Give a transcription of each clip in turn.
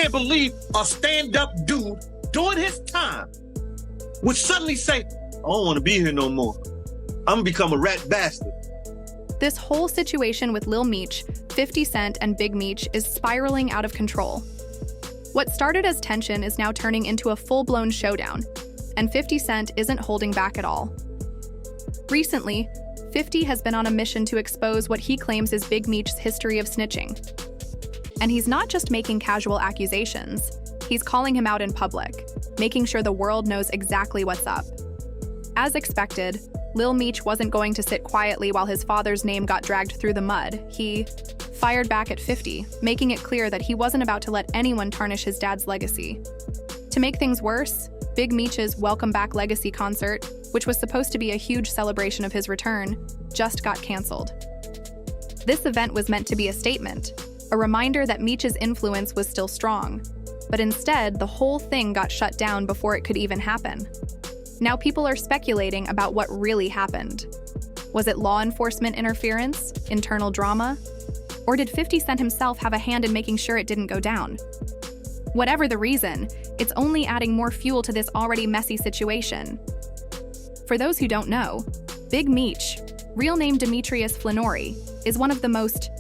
can't believe a stand-up dude during his time would suddenly say, I don't want to be here no more. I'm gonna become a rat bastard. This whole situation with Lil Meech, 50 Cent, and Big Meech is spiraling out of control. What started as tension is now turning into a full-blown showdown, and 50 Cent isn't holding back at all. Recently, 50 has been on a mission to expose what he claims is Big Meech's history of snitching. And he's not just making casual accusations, he's calling him out in public, making sure the world knows exactly what's up. As expected, Lil Meech wasn't going to sit quietly while his father's name got dragged through the mud. He fired back at 50, making it clear that he wasn't about to let anyone tarnish his dad's legacy. To make things worse, Big Meech's Welcome Back Legacy concert, which was supposed to be a huge celebration of his return, just got canceled. This event was meant to be a statement, a reminder that Meech's influence was still strong, but instead, the whole thing got shut down before it could even happen. Now people are speculating about what really happened. Was it law enforcement interference, internal drama, or did 50 Cent himself have a hand in making sure it didn't go down? Whatever the reason, it's only adding more fuel to this already messy situation. For those who don't know, Big Meech, real name Demetrius Flannery, is one of the most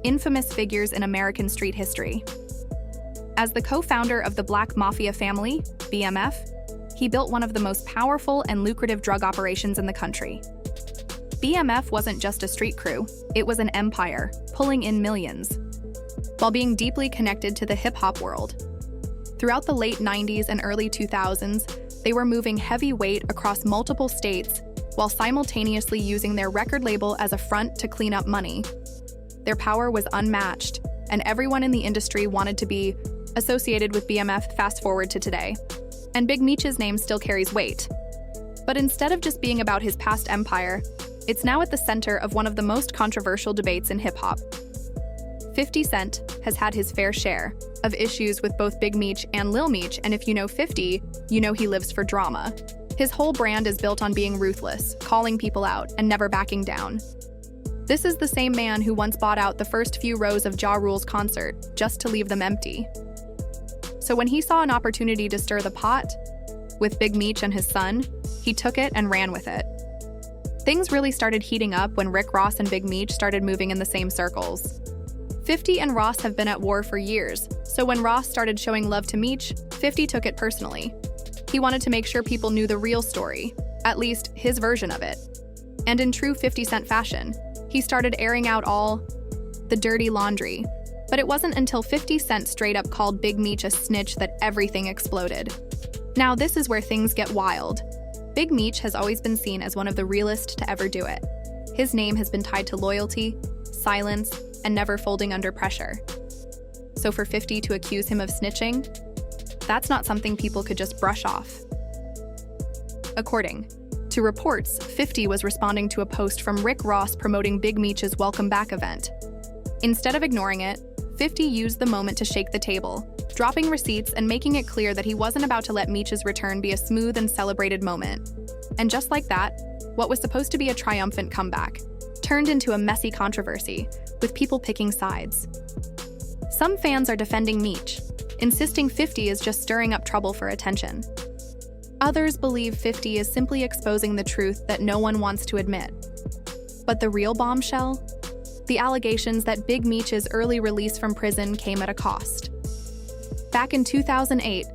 infamous figures in American street history. As the co-founder of the Black Mafia family, BMF, he built one of the most powerful and lucrative drug operations in the country. BMF wasn't just a street crew, it was an empire, pulling in millions, while being deeply connected to the hip-hop world. Throughout the late 90s and early 2000s, they were moving heavy weight across multiple states while simultaneously using their record label as a front to clean up money. Their power was unmatched, and everyone in the industry wanted to be associated with BMF fast forward to today. And Big Meech's name still carries weight. But instead of just being about his past empire, it's now at the center of one of the most controversial debates in hip-hop. 50 Cent has had his fair share of issues with both Big Meech and Lil Meech, and if you know 50, you know he lives for drama. His whole brand is built on being ruthless, calling people out, and never backing down. This is the same man who once bought out the first few rows of Ja Rule's concert just to leave them empty. So when he saw an opportunity to stir the pot with Big Meech and his son, he took it and ran with it. Things really started heating up when Rick Ross and Big Meech started moving in the same circles. 50 and Ross have been at war for years, so when Ross started showing love to Meech, 50 took it personally. He wanted to make sure people knew the real story, at least his version of it. And in true 50 Cent fashion, he started airing out all the dirty laundry. But it wasn't until 50 Cent straight up called Big Meech a snitch that everything exploded. Now this is where things get wild. Big Meech has always been seen as one of the realest to ever do it. His name has been tied to loyalty, silence, and never folding under pressure. So for 50 to accuse him of snitching, that's not something people could just brush off. According to reports, 50 was responding to a post from Rick Ross promoting Big Meech's Welcome Back event. Instead of ignoring it, 50 used the moment to shake the table, dropping receipts and making it clear that he wasn't about to let Meech's return be a smooth and celebrated moment. And just like that, what was supposed to be a triumphant comeback turned into a messy controversy, with people picking sides. Some fans are defending Meech, insisting 50 is just stirring up trouble for attention. Others believe 50 is simply exposing the truth that no one wants to admit. But the real bombshell? The allegations that Big Meech's early release from prison came at a cost. Back in 2008,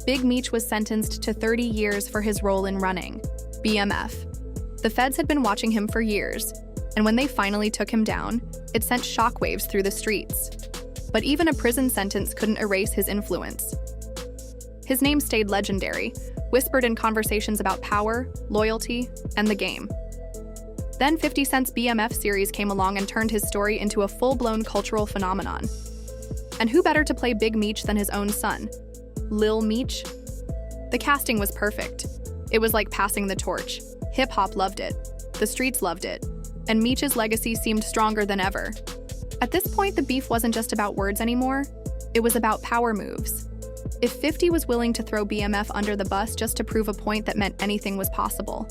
Big Meech was sentenced to 30 years for his role in running BMF. The feds had been watching him for years, and when they finally took him down, it sent shockwaves through the streets. But even a prison sentence couldn't erase his influence. His name stayed legendary, whispered in conversations about power, loyalty, and the game. Then 50 Cent's BMF series came along and turned his story into a full-blown cultural phenomenon. And who better to play Big Meech than his own son, Lil Meech? The casting was perfect. It was like passing the torch. Hip-hop loved it, the streets loved it, and Meech's legacy seemed stronger than ever. At this point, the beef wasn't just about words anymore, it was about power moves. If 50 was willing to throw BMF under the bus just to prove a point that meant anything was possible.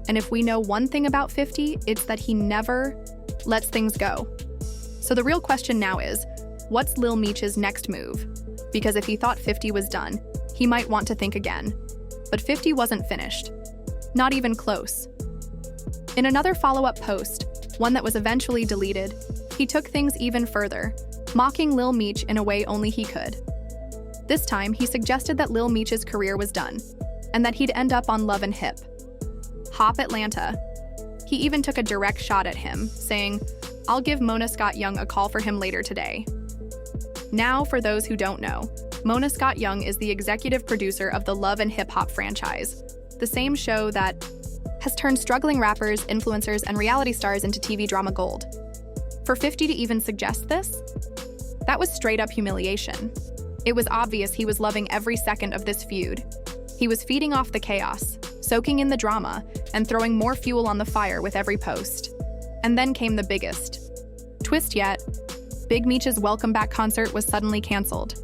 And if we know one thing about 50, it's that he never lets things go. So the real question now is, what's Lil Meech's next move? because if he thought 50 was done, he might want to think again. But 50 wasn't finished. Not even close. In another follow-up post, one that was eventually deleted, he took things even further, mocking Lil Meech in a way only he could. This time, he suggested that Lil Meech's career was done, and that he'd end up on Love and Hip Hop Atlanta. He even took a direct shot at him, saying, "I'll give Mona Scott Young a call for him later today." Now, for those who don't know, Mona Scott Young is the executive producer of the Love and Hip Hop franchise, the same show that has turned struggling rappers, influencers, and reality stars into TV drama gold. For 50 to even suggest this? That was straight-up humiliation. It was obvious he was loving every second of this feud. He was feeding off the chaos, soaking in the drama, and throwing more fuel on the fire with every post. And then came the biggest twist yet. Big Meech's Welcome Back concert was suddenly canceled.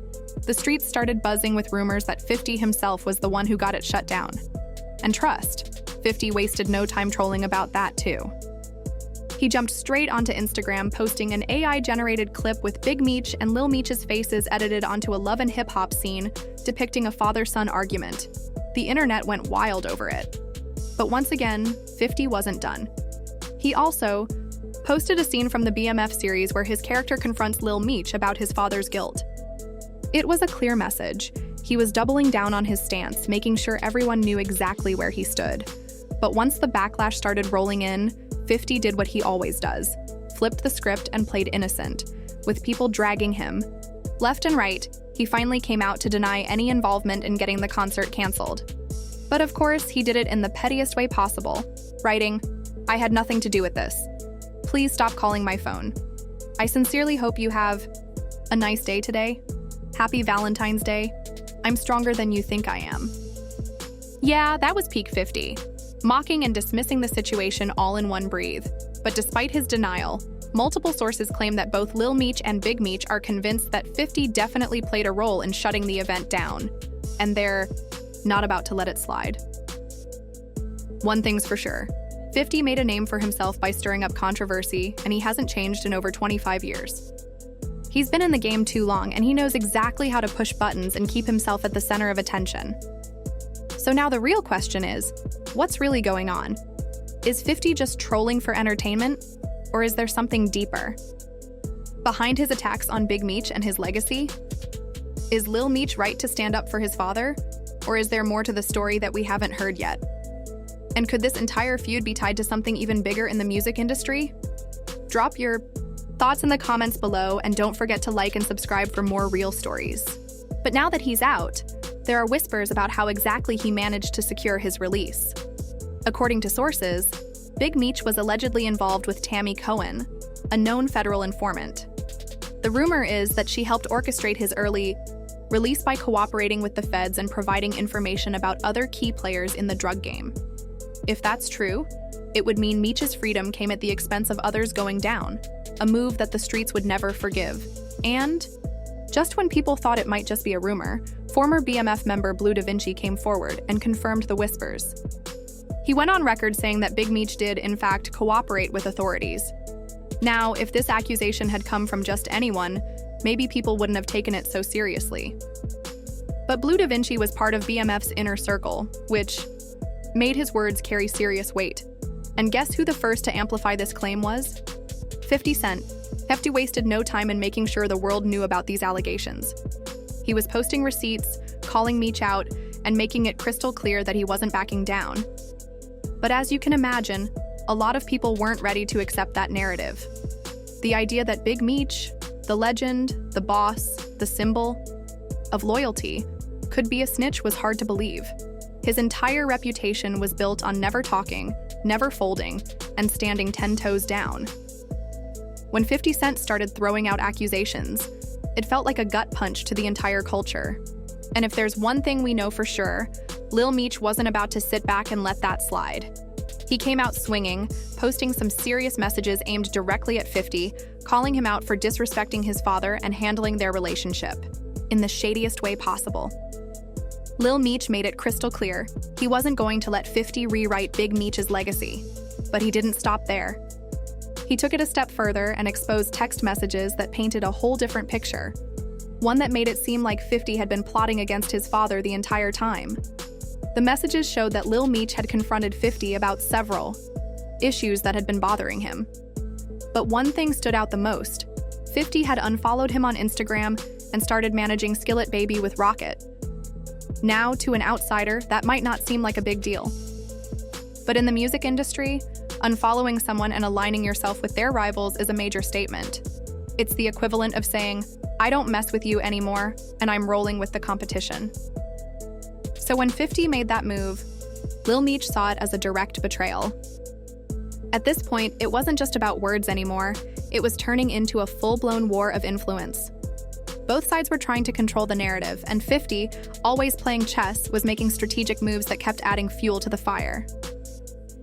The streets started buzzing with rumors that 50 himself was the one who got it shut down. And trust, 50 wasted no time trolling about that too. He jumped straight onto Instagram, posting an AI-generated clip with Big Meech and Lil Meech's faces edited onto a love and hip-hop scene depicting a father-son argument. The internet went wild over it. But once again, 50 wasn't done. He also posted a scene from the BMF series where his character confronts Lil Meech about his father's guilt. It was a clear message. He was doubling down on his stance, making sure everyone knew exactly where he stood. But once the backlash started rolling in, 50 did what he always does, flipped the script and played innocent, with people dragging him. Left and right, he finally came out to deny any involvement in getting the concert canceled. But of course, he did it in the pettiest way possible, writing, "I had nothing to do with this. Please stop calling my phone. I sincerely hope you have a nice day today. Happy Valentine's Day. I'm stronger than you think I am." Yeah, that was peak 50. Mocking and dismissing the situation all in one breathe. But despite his denial, multiple sources claim that both Lil Meech and Big Meech are convinced that 50 definitely played a role in shutting the event down. And they're not about to let it slide. One thing's for sure. 50 made a name for himself by stirring up controversy, and he hasn't changed in over 25 years. He's been in the game too long, and he knows exactly how to push buttons and keep himself at the center of attention. So now the real question is, what's really going on? Is 50 just trolling for entertainment, or is there something deeper? Behind his attacks on Big Meech and his legacy? Is Lil Meech right to stand up for his father, or is there more to the story that we haven't heard yet? And could this entire feud be tied to something even bigger in the music industry? Drop your thoughts in the comments below, and don't forget to like and subscribe for more real stories. But now that he's out, there are whispers about how exactly he managed to secure his release. According to sources, Big Meech was allegedly involved with Tammy Cohen, a known federal informant. The rumor is that she helped orchestrate his early release by cooperating with the feds and providing information about other key players in the drug game. If that's true, it would mean Meech's freedom came at the expense of others going down, a move that the streets would never forgive. And just when people thought it might just be a rumor, former BMF member Blue Da Vinci came forward and confirmed the whispers. He went on record saying that Big Meech did, in fact, cooperate with authorities. Now, if this accusation had come from just anyone, maybe people wouldn't have taken it so seriously. But Blue Da Vinci was part of BMF's inner circle, which made his words carry serious weight. And guess who the first to amplify this claim was? 50 Cent. Hefty wasted no time in making sure the world knew about these allegations. He was posting receipts, calling Meech out, and making it crystal clear that he wasn't backing down. But as you can imagine, a lot of people weren't ready to accept that narrative. The idea that Big Meech, the legend, the boss, the symbol of loyalty, could be a snitch was hard to believe. His entire reputation was built on never talking, never folding, and standing 10 toes down. When 50 Cent started throwing out accusations, it felt like a gut punch to the entire culture. And if there's one thing we know for sure, Lil Meech wasn't about to sit back and let that slide. He came out swinging, posting some serious messages aimed directly at 50, calling him out for disrespecting his father and handling their relationship in the shadiest way possible. Lil Meech made it crystal clear he wasn't going to let 50 rewrite Big Meech's legacy, but he didn't stop there. He took it a step further and exposed text messages that painted a whole different picture. one that made it seem like 50 had been plotting against his father the entire time. The messages showed that Lil Meech had confronted 50 about several issues that had been bothering him. But one thing stood out the most. 50 had unfollowed him on Instagram and started managing Skillet Baby with Rocket. Now, to an outsider, that might not seem like a big deal. But in the music industry, unfollowing someone and aligning yourself with their rivals is a major statement. It's the equivalent of saying, I don't mess with you anymore, and I'm rolling with the competition. So when 50 made that move, Lil Meech saw it as a direct betrayal. At this point, it wasn't just about words anymore, it was turning into a full-blown war of influence. Both sides were trying to control the narrative, and 50, always playing chess, was making strategic moves that kept adding fuel to the fire.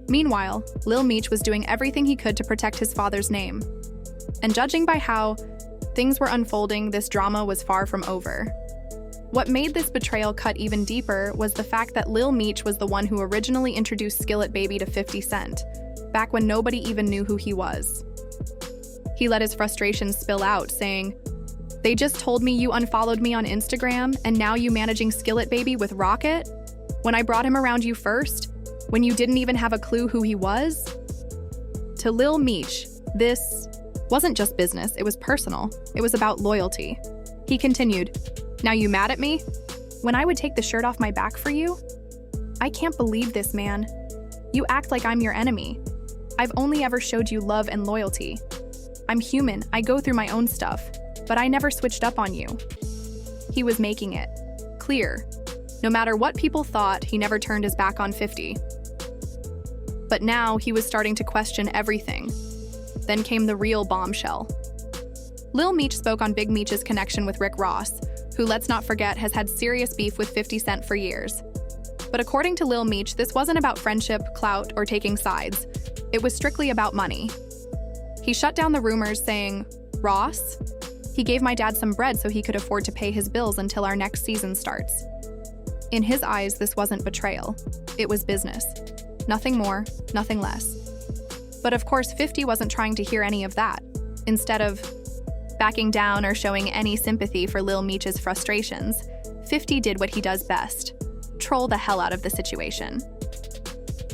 Meanwhile, Lil Meech was doing everything he could to protect his father's name. And judging by how things were unfolding, this drama was far from over. What made this betrayal cut even deeper was the fact that Lil Meech was the one who originally introduced Skillet Baby to 50 Cent, back when nobody even knew who he was. He let his frustrations spill out, saying, "They just told me you unfollowed me on Instagram, and now you managing Skillet Baby with Rocket? When I brought him around you first? When you didn't even have a clue who he was?" To Lil Meech, this wasn't just business, it was personal. It was about loyalty. He continued, "Now you mad at me? When I would take the shirt off my back for you? I can't believe this, man. You act like I'm your enemy. I've only ever showed you love and loyalty. I'm human, I go through my own stuff, but I never switched up on you." He was making it clear. No matter what people thought, he never turned his back on 50. But now he was starting to question everything. Then came the real bombshell. Lil Meech spoke on Big Meech's connection with Rick Ross, who, let's not forget, has had serious beef with 50 Cent for years. But according to Lil Meech, this wasn't about friendship, clout, or taking sides. It was strictly about money. He shut down the rumors, saying, "Ross? He gave my dad some bread so he could afford to pay his bills until our next season starts." In his eyes, this wasn't betrayal. It was business. Nothing more, nothing less. But of course, 50 wasn't trying to hear any of that. Instead of backing down or showing any sympathy for Lil Meech's frustrations, 50 did what he does best: troll the hell out of the situation.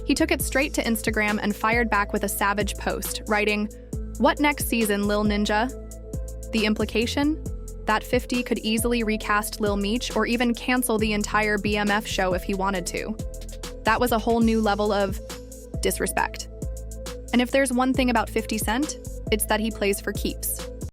He took it straight to Instagram and fired back with a savage post, writing, "What next season, Lil Ninja?" The implication? That 50 could easily recast Lil Meech or even cancel the entire BMF show if he wanted to. That was a whole new level of disrespect. And if there's one thing about 50 Cent, it's that he plays for keeps.